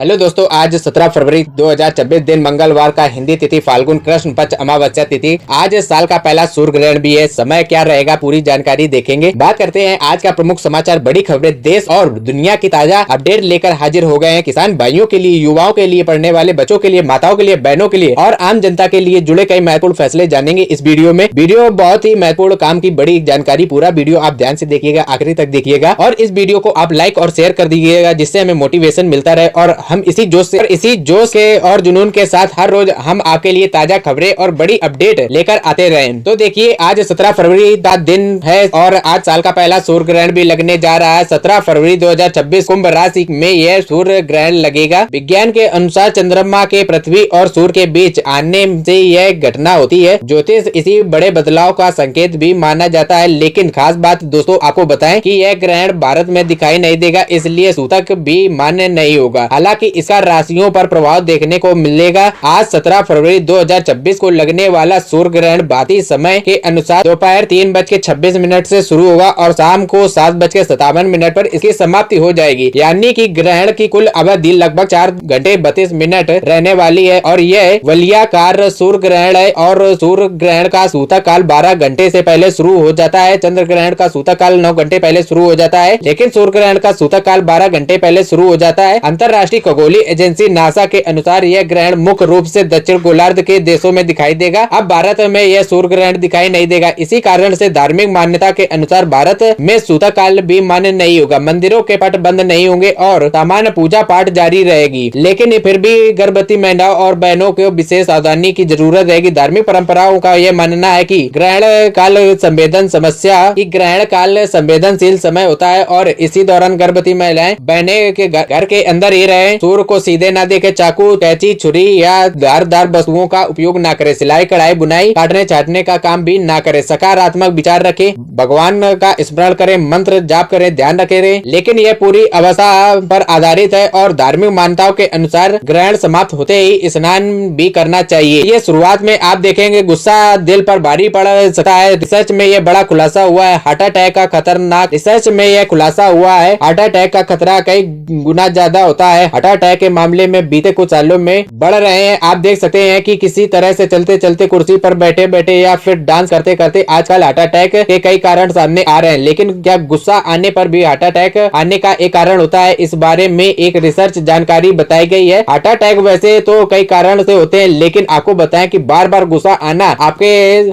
Hello दोस्तों, आज 17 फरवरी 2026 दिन मंगलवार का हिंदी तिथि फाल्गुन कृष्ण पक्ष अमावस्या तिथि। आज साल का पहला सूर्य ग्रहण भी है। समय क्या रहेगा पूरी जानकारी देखेंगे। बात करते हैं आज का प्रमुख समाचार, बड़ी खबरें देश और दुनिया की ताजा अपडेट लेकर हाजिर हो गए हैं। किसान भाइयों के लिए, युवाओं के लिए, पढ़ने वाले बच्चों के लिए, माताओं के लिए, बहनों के लिए और आम जनता के लिए जुड़े कई महत्वपूर्ण फैसले जानेंगे इस वीडियो में। वीडियो बहुत ही महत्वपूर्ण काम की बड़ी जानकारी, पूरा वीडियो आप ध्यान से देखिएगा, आखिरी तक देखिएगा और इस वीडियो को आप लाइक और शेयर कर दीजिएगा, जिससे हमें मोटिवेशन मिलता रहे और हम इसी जोश के और जुनून के साथ हर रोज हम आपके लिए ताजा खबरें और बड़ी अपडेट लेकर आते रहें। तो देखिए, आज 17 फरवरी का दिन है और आज साल का पहला सूर्य ग्रहण भी लगने जा रहा है। 17 फरवरी 2026 कुंभ राशि में यह सूर्य ग्रहण लगेगा। विज्ञान के अनुसार चंद्रमा के पृथ्वी और सूर्य के बीच आने से यह घटना होती है। ज्योतिष इसी बड़े बदलाव का संकेत भी माना जाता है। लेकिन खास बात दोस्तों आपको बताएं कि यह ग्रहण भारत में दिखाई नहीं देगा, इसलिए सूतक भी मान्य नहीं होगा। हालांकि इसका राशियों पर प्रभाव देखने को मिलेगा। आज 17 फरवरी 2026 को लगने वाला सूर्य ग्रहण भारतीय समय के अनुसार दोपहर 3:26 से शुरू होगा और शाम को 7:57 पर इसकी समाप्ति हो जाएगी। यानी कि ग्रहण की कुल अवधि लगभग 4 घंटे 32 मिनट रहने वाली है और यह वलयाकार सूर्य ग्रहण है और सूर्य ग्रहण का सूतक काल 12 घंटे से पहले शुरू हो जाता है। चंद्र ग्रहण का सूतक काल 9 घंटे पहले शुरू हो जाता है, लेकिन सूर्य ग्रहण का सूतक काल 12 घंटे पहले शुरू हो जाता है। अंतरराष्ट्रीय खगोलीय एजेंसी नासा के अनुसार यह ग्रहण मुख्य रूप से दक्षिण गोलार्ध के देशों में दिखाई देगा। अब भारत में यह सूर्य ग्रहण दिखाई नहीं देगा। इसी कारण से धार्मिक मान्यता के अनुसार भारत में सूतक काल भी मान्य नहीं होगा। मंदिरों के पट बंद नहीं होंगे और सामान्य पूजा पाठ जारी रहेगी, लेकिन फिर भी गर्भवती महिलाओं और बहनों को विशेष सावधानी की जरूरत रहेगी। धार्मिक परंपराओं का यह मानना है कि ग्रहण काल संवेदनशील समय होता है और इसी दौरान गर्भवती महिलाएं बहने के घर के अंदर ही रहे, सूर्य को सीधे न देखे, चाकू, कैंची, छुरी या धारदार वस्तुओं का उपयोग न करे, सिलाई, कढ़ाई, बुनाई, काटने छाटने का काम भी न करे, सकारात्मक विचार रखे, भगवान का स्मरण करें, मंत्र जाप करें, ध्यान रखें। लेकिन यह पूरी अवस्था पर आधारित है और धार्मिक मान्यताओं के अनुसार ग्रहण समाप्त होते ही स्नान भी करना चाहिए। ये शुरुआत में आप देखेंगे गुस्सा दिल पर भारी पड़ सकता है। रिसर्च में यह बड़ा खुलासा हुआ है। हार्ट अटैक का खतरनाक रिसर्च में यह खुलासा हुआ है। हार्ट अटैक का खतरा कई गुना ज्यादा होता है। हार्ट अटैक के मामले में बीते कुछ सालों में बढ़ रहे हैं। आप देख सकते हैं कि किसी तरह से चलते चलते, कुर्सी पर बैठे बैठे या फिर डांस करते करते आजकल हार्ट अटैक के कई कारण सामने आ रहे हैं। लेकिन क्या गुस्सा आने पर भी हार्ट अटैक आने का एक कारण होता है? इस बारे में एक रिसर्च जानकारी बताई गई है। हार्ट अटैक वैसे तो कई कारण से होते हैं, लेकिन आपको बताएं कि बार बार गुस्सा आना आपके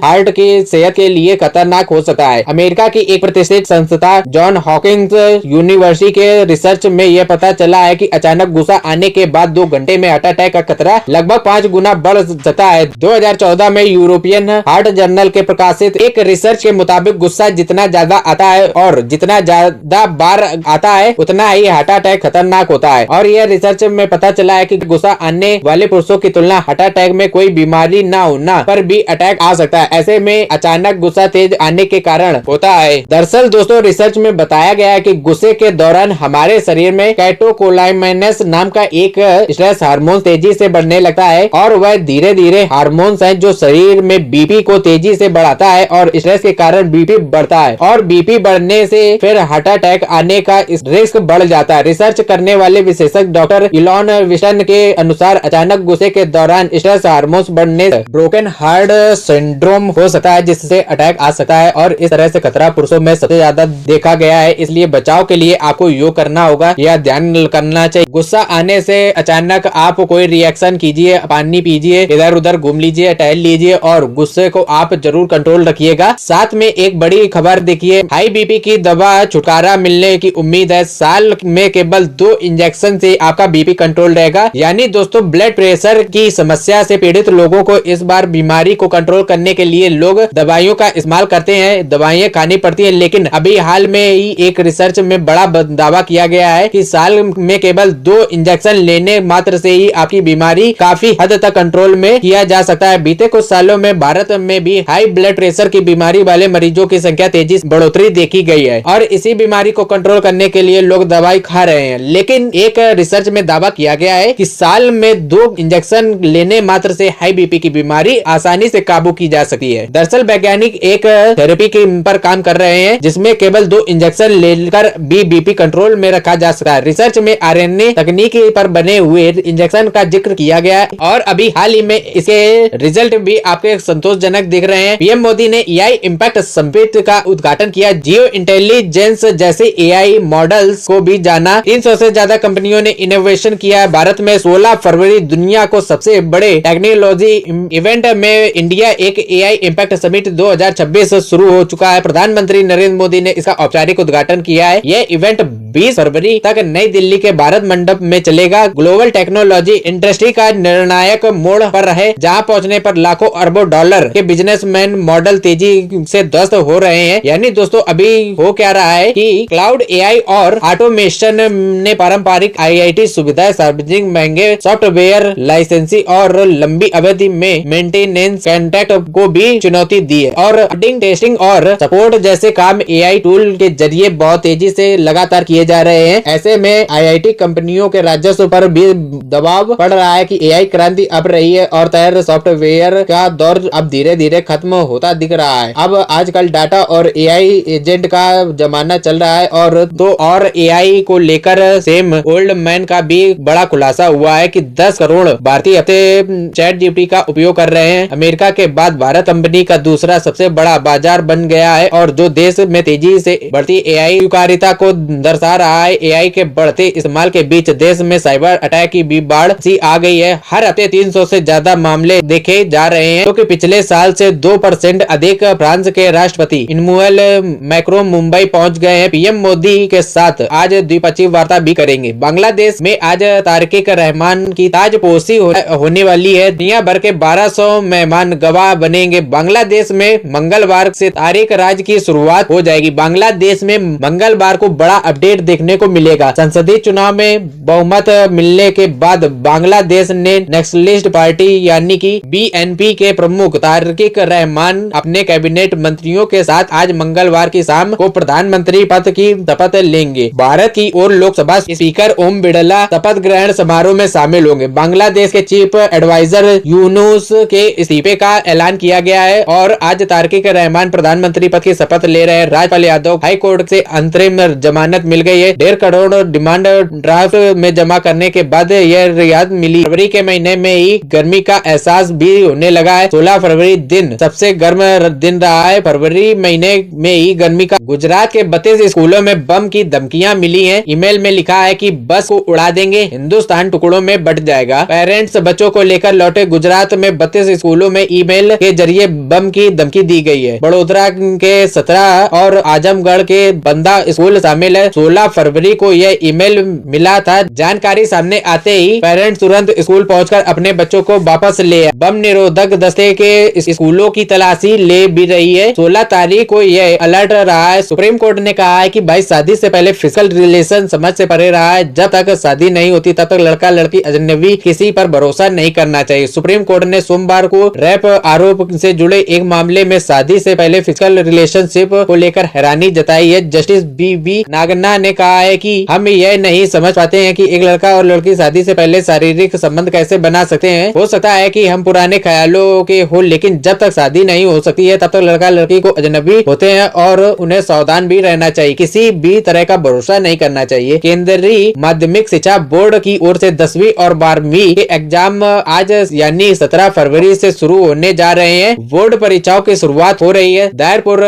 हार्ट की सेहत के लिए खतरनाक हो सकता है। अमेरिका की एक प्रतिष्ठित संस्था जॉन हॉकिंस यूनिवर्सिटी के रिसर्च में यह पता चला है कि अचानक गुस्सा आने के बाद 2 घंटे में हार्ट अटैक का खतरा लगभग 5 गुना बढ़ सकता है। 2014 में यूरोपियन हार्ट जर्नल के प्रकाशित एक रिसर्च के मुताबिक गुस्सा जितना ज्यादा आता है और जितना ज्यादा बार आता है उतना ही हार्ट अटैक खतरनाक होता है। और यह रिसर्च में पता चला है कि गुस्सा आने वाले पुरुषों की तुलना हार्ट अटैक में कोई बीमारी न होना पर भी अटैक आ सकता है। ऐसे में अचानक गुस्सा तेज आने के कारण होता है। दरअसल दोस्तों, रिसर्च में बताया गया है कि गुस्से के दौरान हमारे शरीर में कैटेकोलाइमेनस नाम का एक स्ट्रेस हार्मोन तेजी से बढ़ने लगता है और वह धीरे धीरे हार्मोन्स है जो शरीर में बीपी को तेजी से बढ़ाता है और स्ट्रेस के कारण बीपी बढ़ता है और बीपी बढ़ने से फिर हार्ट अटैक आने का रिस्क बढ़ जाता है। रिसर्च करने वाले विशेषज्ञ डॉक्टर इलॉन विस्टन के अनुसार अचानक गुस्से के दौरान स्ट्रेस हार्मोन्स बढ़ने से ब्रोकन हार्ट सिंड्रोम हो सकता है, जिससे अटैक आ सकता है और इस तरह से खतरा पुरुषों में सबसे ज्यादा देखा गया है। इसलिए बचाव के लिए आपको योग करना होगा या ध्यान करना चाहिए। गुस्सा आने से अचानक आप कोई रिएक्शन कीजिए, पानी पीजिए, इधर उधर घूम लीजिए, टहल लीजिए और गुस्से को आप जरूर कंट्रोल रखिएगा। साथ में एक बड़ी खबर देखिए, हाई बीपी की दवा छुटकारा मिलने की उम्मीद है। साल में केवल 2 इंजेक्शन से आपका बीपी कंट्रोल रहेगा। यानी दोस्तों, ब्लड प्रेशर की समस्या से पीड़ित लोगों को इस बार बीमारी को कंट्रोल करने के लिए लोग दवाइयों का इस्तेमाल करते हैं, दवाइयां खानी पड़ती है। लेकिन अभी हाल में ही एक रिसर्च में बड़ा दावा किया गया है कि साल में केवल 2 इंजेक्शन लेने मात्र से ही आपकी बीमारी काफी हद तक कंट्रोल में किया जा सकता है। बीते कुछ सालों में भारत में भी हाई ब्लड प्रेशर की बीमारी वाले मरीजों की संख्या तेजी से बढ़ोतरी देखी गई है और इसी बीमारी को कंट्रोल करने के लिए लोग दवाई खा रहे हैं। लेकिन एक रिसर्च में दावा किया गया है कि साल में 2 इंजेक्शन लेने मात्र से हाई बीपी की बीमारी आसानी से काबू की जा सकती है। दरअसल वैज्ञानिक एक थेरेपी के पर काम कर रहे हैं जिसमें केवल 2 इंजेक्शन लेकर भी बीपी कंट्रोल में रखा जा सकता है। रिसर्च में आरएनए तकनीक तकनीक पर बने हुए इंजेक्शन का जिक्र किया गया और अभी हाल ही में इसके रिजल्ट भी आपके संतोषजनक दिख रहे हैं। पीएम मोदी ने एआई इम्पैक्ट समिट का उद्घाटन किया, जियो इंटेलिजेंस जैसे एआई मॉडल्स को भी जाना। 300 से ज्यादा कंपनियों ने इनोवेशन किया है। भारत में 16 फरवरी दुनिया को सबसे बड़े टेक्नोलॉजी इवेंट में इंडिया एक एआई इम्पैक्ट समिट 2026 शुरू हो चुका है। प्रधानमंत्री नरेंद्र मोदी ने इसका औपचारिक उद्घाटन किया है। यह इवेंट 20 फरवरी तक नई दिल्ली के भारत मंडप में चलेगा। ग्लोबल टेक्नोलॉजी इंडस्ट्री का निर्णायक मोड़ पर है, जहां पहुंचने पर लाखों अरबों डॉलर के बिजनेसमैन मॉडल तेजी से ध्वस्त हो रहे हैं। यानी दोस्तों अभी हो क्या रहा है कि क्लाउड एआई और ऑटोमेशन ने पारंपरिक आईआईटी सुविधाएं, सार्वजनिक महंगे सॉफ्टवेयर लाइसेंसिंग और लंबी अवधि में मेंटेनेंस कॉन्ट्रैक्ट को भी चुनौती दी है। और कोडिंग, टेस्टिंग और सपोर्ट जैसे काम एआई टूल के जरिए बहुत तेजी से लगातार किए जा रहे हैं। ऐसे में आईआईटी कंपनियों के राजस्व पर भी दबाव पड़ रहा है कि एआई क्रांति अब रही है और तैयार सॉफ्टवेयर का दौर अब धीरे धीरे खत्म होता दिख रहा है। अब आजकल डाटा और एआई एजेंट का जमाना चल रहा है और तो और एआई को लेकर सेम ओल्ड मैन का भी बड़ा खुलासा हुआ है कि 10 करोड़ भारतीय हफ्ते चैट जीपीटी का उपयोग कर रहे हैं। अमेरिका के बाद भारत कंपनी का दूसरा सबसे बड़ा बाजार बन गया है और जो देश में तेजी से बढ़ती एआई स्वीकार्यता को दर्शा रहा है। एआई के बढ़ते इस्तेमाल के बीच देश में साइबर अटैक की भी बाढ़ सी आ गई है। हर हफ्ते 300 से ज्यादा मामले देखे जा रहे हैं, क्योंकि पिछले साल से 2% अधिक। फ्रांस के राष्ट्रपति इमैनुअल मैक्रोन मुंबई पहुंच गए हैं। पीएम मोदी के साथ आज द्विपक्षीय वार्ता भी करेंगे। बांग्लादेश में आज तारिक रहमान की ताजपोशी होने वाली है। दुनिया भर के 1200 मेहमान गवाह बनेंगे। बांग्लादेश में मंगलवार से तारिक राज की शुरुआत हो जाएगी। बांग्लादेश में मंगलवार को बड़ा अपडेट देखने को मिलेगा। संसदीय चुनाव में बहुमत मिलने के बाद बांग्लादेश ने नेशनलिस्ट पार्टी यानी कि बीएनपी के प्रमुख तारिक रहमान अपने कैबिनेट मंत्रियों के साथ आज मंगलवार की शाम को प्रधानमंत्री पद की शपथ लेंगे। भारत की ओर लोकसभा स्पीकर ओम बिरला शपथ ग्रहण समारोह में शामिल होंगे। बांग्लादेश के चीफ एडवाइजर यूनुस के इस्तीफे का ऐलान किया गया है और आज तारिक रहमान प्रधानमंत्री पद की शपथ ले रहे हैं। राजपाल यादव हाई कोर्ट से अंतरिम जमानत मिल गई है। 1.5 करोड़ डिमांड ड्राफ्ट में जमा करने के बाद यह रियायत मिली। फरवरी के महीने में ही गर्मी का एहसास भी होने लगा है। 16 फरवरी दिन सबसे गर्म दिन रहा है। फरवरी महीने में ही गर्मी का गुजरात के 32 स्कूलों में बम की धमकियां मिली हैं। ईमेल में लिखा है कि बस को उड़ा देंगे, हिंदुस्तान टुकड़ों में बट जाएगा। पेरेंट्स बच्चों को लेकर लौटे। गुजरात में 32 स्कूलों में ईमेल के जरिए बम की धमकी दी गई है। बड़ोदरा के 17 और आजमगढ़ के बंदा स्कूल शामिल है। 16 फरवरी को यह ईमेल मिला था। जानकारी सामने आते ही पेरेंट्स तुरंत स्कूल पहुंचकर अपने बच्चों को वापस ले आए। बम निरोधक दस्ते के स्कूलों की तलाशी ले भी रही है। 16 तारीख को यह अलर्ट रहा है। सुप्रीम कोर्ट ने कहा है कि भाई शादी से पहले फिजिकल रिलेशन समझ से परे रहा है। जब तक शादी नहीं होती तब तक लड़का लड़की अजनबी किसी पर भरोसा नहीं करना चाहिए। सुप्रीम कोर्ट ने सोमवार को रेप आरोप से जुड़े एक मामले में शादी से पहले फिजिकल रिलेशनशिप को लेकर हैरानी जताई है। जस्टिस बी नागन्ना ने कहा है कि हम यह नहीं समझ पाते हैं कि एक लड़का और लड़की शादी से पहले शारीरिक संबंध कैसे बना सकते हैं। हो सकता है कि हम पुराने ख्यालों के हो, लेकिन जब तक शादी नहीं हो सकती है तब तक लड़का लड़की को अजनबी होते हैं और उन्हें सावधान भी रहना चाहिए। किसी भी तरह का भरोसा नहीं करना चाहिए। केंद्रीय माध्यमिक शिक्षा बोर्ड की ओर से 10वीं और 12वीं के एग्जाम आज यानी 17 फरवरी से शुरू होने जा रहे हैं। बोर्ड परीक्षाओं की शुरुआत हो रही है। दायरपुर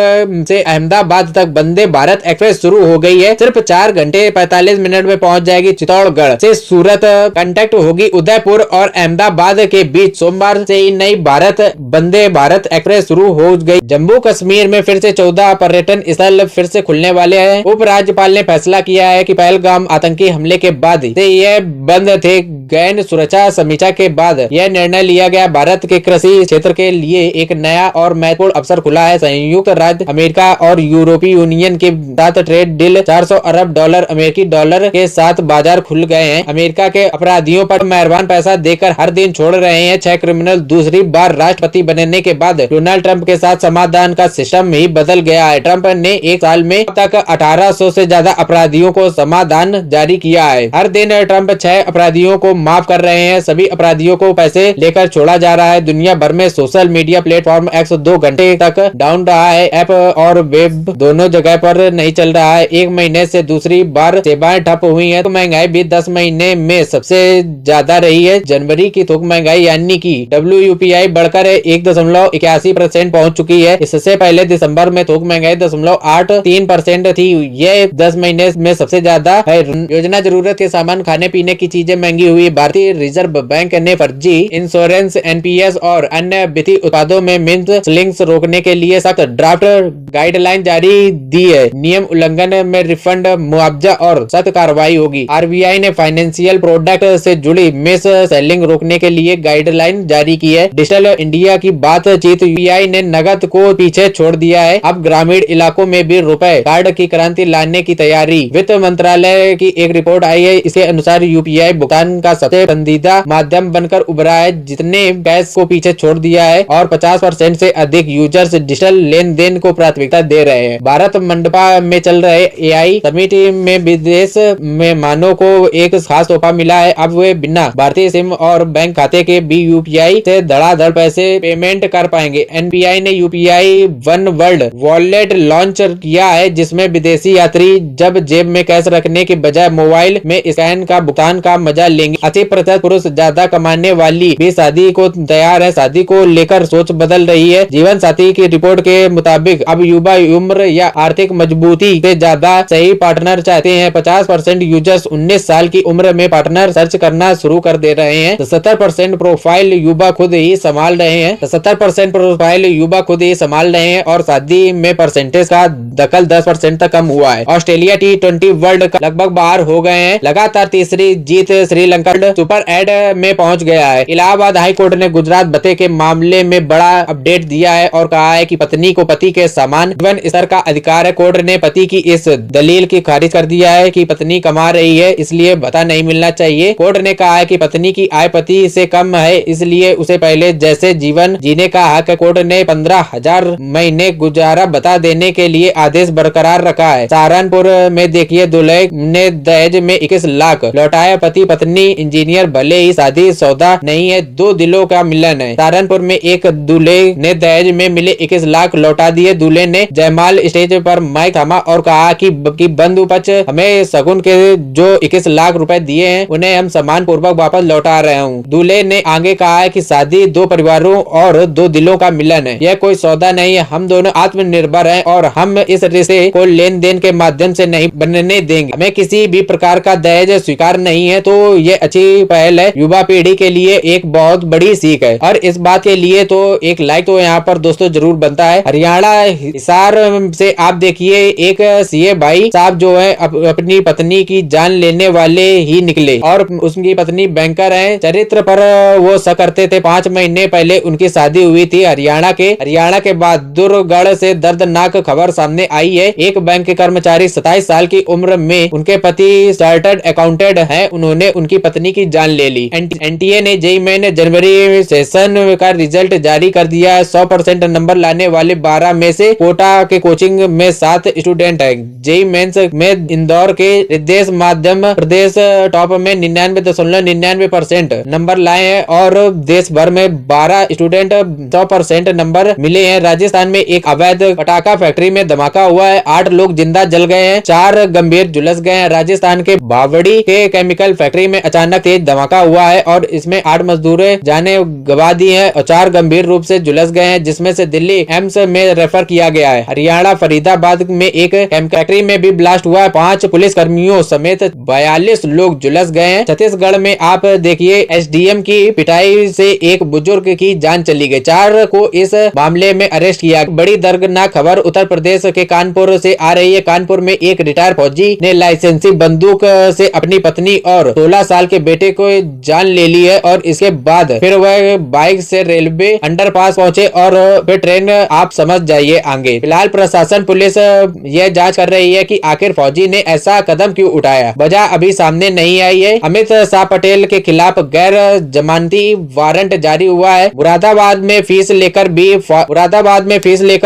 से अहमदाबाद तक वंदे भारत एक्सप्रेस शुरू हो गई है। सिर्फ 4 घंटे 45 मिनट में पहुंच जाएगी। चित्तौड़गढ़ से सूरत कांटेक्ट होगी। उदयपुर और अहमदाबाद के बीच सोमवार से ही नई भारत वंदे भारत एक्सप्रेस शुरू हो गई। जम्मू कश्मीर में फिर से 14 पर्यटन स्थल फिर से खुलने वाले हैं। उपराज्यपाल ने फैसला किया है कि पहलगाम आतंकी हमले के बाद से यह बंद थे। गैन सुरक्षा समीक्षा के बाद यह निर्णय लिया गया। भारत के कृषि क्षेत्र के लिए एक नया और महत्वपूर्ण अवसर खुला है। संयुक्त राज्य अमेरिका और यूरोपीय यूनियन के साथ ट्रेड डील 400 अरब डॉलर अमेरिकी डॉलर के साथ बाजार खुल गए हैं। अमेरिका के अपराधियों पर मेहरबान पैसा देकर हर दिन छोड़ रहे हैं। 6 क्रिमिनल दूसरी बार राष्ट्रपति बनने के बाद डोनाल्ड ट्रंप के साथ समाधान का सिस्टम ही बदल गया है। ट्रंप ने एक साल में अब तक 1800 से ज्यादा अपराधियों को समाधान जारी किया है। हर दिन ट्रंप 6 अपराधियों को माफ कर रहे हैं। सभी अपराधियों को पैसे लेकर छोड़ा जा रहा है। दुनिया भर में सोशल मीडिया प्लेटफॉर्म X 2 घंटे तक डाउन रहा है। ऐप और वेब दोनों जगह पर नहीं चल रहा है। 1 महीने से दूसरी बार सेवाएं ठप हुई हैं तो महंगाई भी 10 महीने में सबसे ज्यादा रही है। जनवरी की थोक महंगाई यानी कि WPI बढ़कर 1.81% पहुंच चुकी है। इससे पहले दिसंबर में थोक महंगाई 0.83% थी। यह 10 महीने में सबसे ज्यादा है। योजना जरूरत के सामान, खाने पीने की चीजें महंगी हुई। भारतीय रिजर्व बैंक ने फर्जी इंश्योरेंस, NPS और अन्य वित्तीय उत्पादों में मिंट स्लिंग्स रोकने के लिए सख्त ड्राफ्ट गाइडलाइन जारी दी है। नियम उल्लंघन में रिफंड, मुआवजा और सख्त कार्रवाई होगी। RBI ने फाइनेंशियल प्रोडक्ट से जुड़ी मिस सेलिंग रोकने के लिए गाइडलाइन जारी की है। डिजिटल इंडिया की बातचीत, UPI ने नकद को पीछे छोड़ दिया है। अब ग्रामीण इलाकों में भी रुपए कार्ड की क्रांति लाने की तैयारी। वित्त मंत्रालय की एक रिपोर्ट आई है। इसके अनुसार UPI भुगतान का सबसे पसंदीदा माध्यम बनकर उभरा है, जितने कैश को पीछे छोड़ दिया है और 50% से अधिक यूजर्स डिजिटल लेन देन को प्राथमिकता दे रहे हैं। भारत मंडपा में चल रहे AI समिट में विदेश मेहमानों को एक खास तोहफा मिला है। अब वे बिना भारतीय सिम और बैंक खाते के भी UPI से धड़ाधड़ पैसे पेमेंट कर पाएंगे। NPI ने UPI one world wallet launch किया है, जिसमें विदेशी यात्री जब जेब में कैश रखने के बजाय मोबाइल में स्कैन का भुगतान का मजा लेंगे। 80% पुरुष ज्यादा कमाने वाली भी शादी को तैयार है। शादी को लेकर सोच बदल रही है। जीवन साथी की रिपोर्ट के मुताबिक अब युवा उम्र या आर्थिक मजबूती से ज्यादा सही पार्टनर चाहते हैं। 50% यूजर्स 19 साल की उम्र में पार्टनर सर्च करना शुरू कर दे रहे हैं। 70% प्रोफाइल युवा खुद ही संभाल रहे हैं। 70% प्रोफाइल युवा खुद ही संभाल रहे हैं और शादी में परसेंटेज का दखल 10% तक कम हुआ है। ऑस्ट्रेलिया T20 वर्ल्ड कप लगभग बाहर हो गए हैं। लगातार तीसरी जीत श्रीलंका सुपर 8 में पहुंच गया है। इलाहाबाद हाई कोर्ट ने गुजरात भत्ते के मामले में बड़ा अपडेट दिया है और कहा है कि पत्नी को पति के समान जीवन स्तर का अधिकार है। कोर्ट ने पति की इस दलील की खारिज कर दिया है कि पत्नी कमा रही है, इसलिए भत्ता नहीं मिलना चाहिए। कोर्ट ने कहा है कि पत्नी की आय पति से कम है, इसलिए उसे पहले जैसे जीवन जीने का हक है। कोर्ट ने 15,000 महीने गुजारा भत्ता देने के लिए आदेश बरकरार रखा है। सहारनपुर में देखिए, दूल्हे ने दहेज में 21 लाख लौटाया। पति पत्नी इंजीनियर, भले ही शादी सौदा नहीं है, दो दिलों का मिलन है। सहारनपुर में एक दूल्हे ने दहेज में मिले 21 लाख लौटा दिए। दूल्हे ने जयमाल स्टेज पर माइक थामा और कहा कि बंधु पक्ष हमें शगुन के जो 21 लाख रुपए दिए हैं उन्हें हम सम्मान पूर्वक वापस लौटा रहे हूँ। दूल्हे ने आगे कहा है कि शादी दो परिवारों और दो दिलों का मिलन है, यह कोई सौदा नहीं है। हम दोनों आत्मनिर्भर हैं और हम इस रिश्ते को लेन देन के माध्यम से नहीं बनने देंगे। हमें किसी भी प्रकार का दहेज स्वीकार नहीं है। तो ये अच्छी पहल है, युवा पीढ़ी के लिए एक बहुत बड़ी सीख है और इस बात के लिए तो एक लाइक तो यहाँ पर दोस्तों जरूर बनता है। हरियाणा हिसार से आप देखिए, एक CA भाई साहब जो है अपनी पत्नी की जान लेने वाले ही निकले और उसकी पत्नी बैंकर है। चरित्र पर वो शक करते थे। 5 महीने पहले उनकी शादी हुई थी। हरियाणा के बहादुरगढ़ से दर्दनाक खबर सामने आई है। एक बैंक के कर्मचारी 27 साल की उम्र में, उनके पति चार्टर्ड अकाउंटेंट हैं, उन्होंने उनकी पत्नी की जान ले ली। NTA ने JEE मेन जनवरी सेशन का रिजल्ट जारी कर दिया है। 100% नंबर लाने वाले 12 में से कोटा के कोचिंग में 7 स्टूडेंट है। JEE मेंस में इंदौर के रिद्देश माध्यम प्रदेश टॉप में 99.99% नंबर लाए हैं और देश भर में 12 स्टूडेंट 100% नंबर मिले हैं। राजस्थान में एक अवैध पटाखा फैक्ट्री में धमाका हुआ है। 8 लोग जिंदा जल गए हैं, 4 गंभीर झुलस गए हैं। राजस्थान के बावड़ी के केमिकल फैक्ट्री में अचानक तेज धमाका हुआ है और इसमें 8 मजदूरें जाने गवा दी हैं और 4 गंभीर रूप से झुलस गए हैं, जिसमें से दिल्ली एम्स में रेफर किया गया है। हरियाणा फरीदाबाद में एक फैक्ट्री में भी ब्लास्ट हुआ है। 5 पुलिस कर्मियों समेत 42 लोग झुलस गए हैं। छत्तीसगढ़ में आप देखिए, SDM की पिटाई से एक बुजुर्ग की जान चली गई। 4 को इस मामले में अरेस्ट किया। बड़ी दर्दनाक खबर उत्तर प्रदेश के कानपुर से आ रही है। कानपुर में एक रिटायर्ड फौजी ने लाइसेंसी बंदूक से अपनी पत्नी और 16 साल के बेटे को जान ले ली है और इसके बाद फिर वह बाइक से रेलवे अंडरपास पहुंचे और फिर ट्रेन, आप समझ जाइए आगे। फिलहाल प्रशासन पुलिस यह जांच कर रही है कि आखिर फौजी ने ऐसा कदम क्यों उठाया। वजह अभी सामने नहीं आई है। अमित शाह पटेल के खिलाफ गैर जमानती वारंट जारी हुआ है। मुरादाबाद में फीस लेकर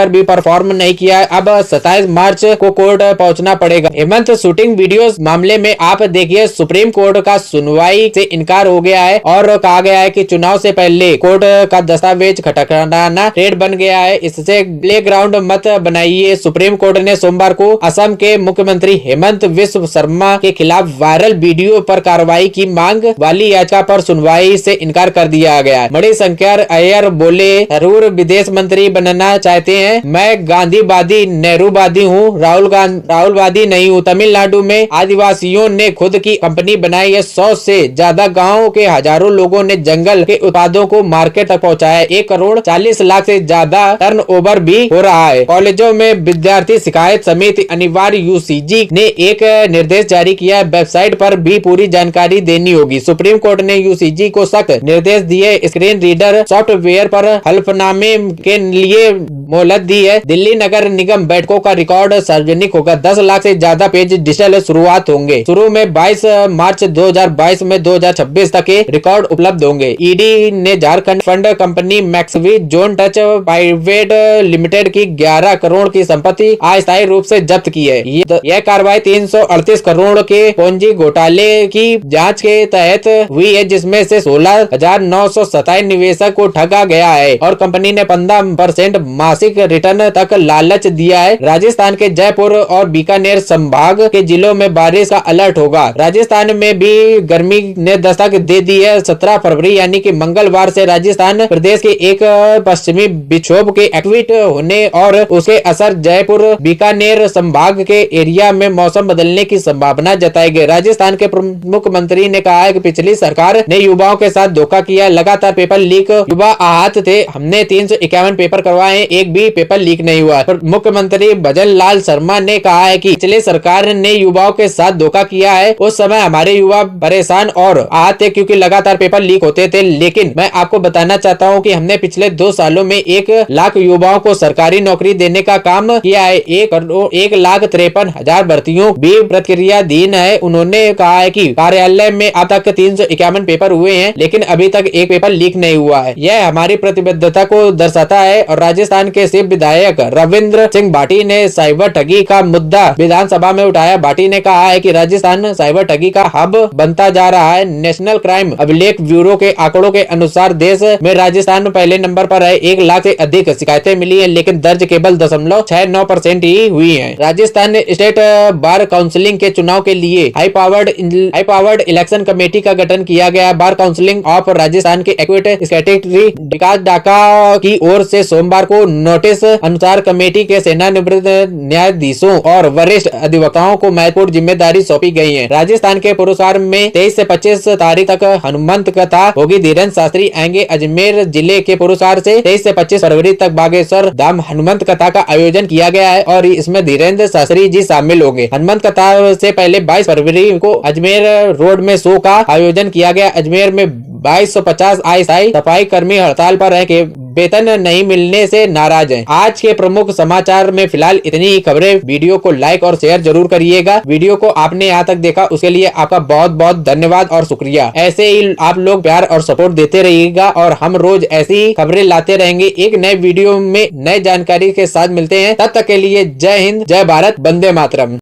भी परफॉर्म नहीं किया है। अब 27 मार्च को कोर्ट पहुंचना पड़ेगा। हेमंत शूटिंग वीडियो मामले में आप देखिए, सुप्रीम कोर्ट का सुनवाई से इनकार हो गया है और कहा गया है कि चुनाव से पहले कोर्ट का दस्तावेज खटखटाना ट्रेड बन गया है, इससे प्ले ग्राउंड मत बनाइए। सुप्रीम कोर्ट ने सोमवार को असम के मुख्यमंत्री हेमंत विश्व शर्मा के खिलाफ वायरल वीडियो पर कार्रवाई की मांग वाली याचिका पर सुनवाई से इनकार कर दिया गया। मणिशंकर अय्यर बोले, जरूर विदेश मंत्री बनना चाहते हैं, मैं गांधीवादी नेहरूवादी हूँ, राहुलवादी नहीं हूँ। तमिलनाडु में आदिवासियों ने खुद की कंपनी बनाई है। 100 से ज्यादा गाँव के हजारों लोगों ने जंगल के उत्पादों को मार्केट तक पहुँचाया। 1 करोड़ 40 लाख से ज्यादा टर्नओवर भी हो रहा है। कॉलेजों में विद्यार्थी शिकायत समिति अनिवार्य, यूजीसी ने एक निर्देश जारी किया। वेबसाइट पर भी पूरी जानकारी देनी होगी। सुप्रीम कोर्ट ने यूजीसी को सख्त निर्देश दिए। स्क्रीन रीडर सॉफ्टवेयर पर हल्फनामे के लिए मोहलत दी है। दिल्ली नगर निगम बैठकों का रिकॉर्ड सार्वजनिक होगा। 10 लाख से ज्यादा पेज डिजिटल शुरुआत होंगे। शुरू में 22 मार्च 2022 में 2026 तक के रिकॉर्ड उपलब्ध होंगे। ईडी ने Jharkhand fund company मैक्सवी zone touch private limited की 11 करोड़ की संपत्ति अस्थायी रूप से जब्त की है। यह कार्रवाई 338 करोड़ के पूंजी घोटाले की जांच के तहत हुई है, जिसमें से 16,927 निवेशक को ठगा गया है और कंपनी ने 15% मासिक रिटर्न तक लालच दिया है। राजस्थान के जयपुर और बीकानेर संभाग के जिलों में बारिश का अलर्ट होगा। राजस्थान में भी गर्मी ने दस्तक दे दी है। 17 फरवरी यानी कि मंगलवार से राजस्थान प्रदेश के एक पश्चिमी विक्षोभ के एक्टिवेट होने और उसके असर जयपुर बीकानेर संभाग के एरिया में मौसम बदलने की संभावना जताई गई। राजस्थान के मुख्यमंत्री ने कहा है कि पिछली सरकार ने युवाओं के साथ धोखा किया। लगातार पेपर लीक, युवा आहत थे। हमने 351 पेपर करवाए, एक भी पेपर लीक नहीं हुआ। मुख्यमंत्री भजन लाल शर्मा ने कहा है कि पिछली सरकार ने युवाओं के साथ धोखा किया है। उस समय हमारे युवा परेशान और आहत थे क्योंकि लगातार पेपर लीक होते थे। लेकिन मैं आपको बताना चाहता हूं कि हमने पिछले 2 सालों में 1 लाख युवाओं को सरकारी नौकरी देने का काम किया है। 1,53,000 भर्तियों भी प्रक्रियाधीन है। उन्होंने कहा है कि कार्यालय में अब तक 351 पेपर हुए हैं, लेकिन अभी तक एक पेपर लीक नहीं हुआ है। यह हमारी प्रतिबद्धता को दर्शाता है। और राजस्थान के शिव विधायक रविंद्र सिंह भाटी ने साइबर ठगी का मुद्दा विधानसभा में उठाया। भाटी ने कहा है कि राजस्थान साइबर ठगी का हब बनता जा रहा है। नेशनल क्राइम अभिलेख ब्यूरो के आंकड़ों के अनुसार देश में राजस्थान पहले नंबर पर है। 1 लाख से अधिक शिकायतें मिली है, लेकिन दर्ज केवल 0.69% ही हुई है। राजस्थान स्टेट बार काउंसिलिंग के चुनाव के लिए हाई पावर्ड इलेक्शन कमेटी का गठन किया गया। बार काउंसिलिंग ऑफ राजस्थान के एक्विट सेक्रेटरी विकास डाका की ओर से सोमवार को नोटिस अनुसार कमेटी के सेवानिवृत्त न्यायाधीशों और वरिष्ठ अधिवक्ताओं को महत्वपूर्ण जिम्मेदारी सौंपी गई है। राजस्थान के पुरुषार में 23 से 25 तारीख तक हनुमंत कथा होगी। धीरेन्द्र शास्त्री आएंगे। अजमेर जिले के पुरुषार से 23 से 25 फरवरी तक बागेश्वर धाम हनुमंत कथा का आयोजन किया गया है और इसमें धीरेन्द्र शास्त्री जी शामिल होंगे। हनुमंत कथा से पहले 22 फरवरी को अजमेर रोड में शो का आयोजन किया गया। अजमेर में 2250 अस्थायी सफाई कर्मी हड़ताल पर है कि वेतन नहीं मिलने से नाराज हैं। आज के प्रमुख समाचार में फिलहाल इतनी ही खबरें। वीडियो को लाइक और शेयर जरूर करिएगा। वीडियो को आपने यहाँ तक देखा उसके लिए आपका बहुत बहुत धन्यवाद और शुक्रिया। ऐसे ही आप लोग प्यार और सपोर्ट देते रहिएगा और हम रोज ऐसी खबरें लाते रहेंगे। एक नए वीडियो में नए जानकारी के साथ मिलते हैं। तब तक के लिए जय हिंद, जय भारत, वंदे मातरम।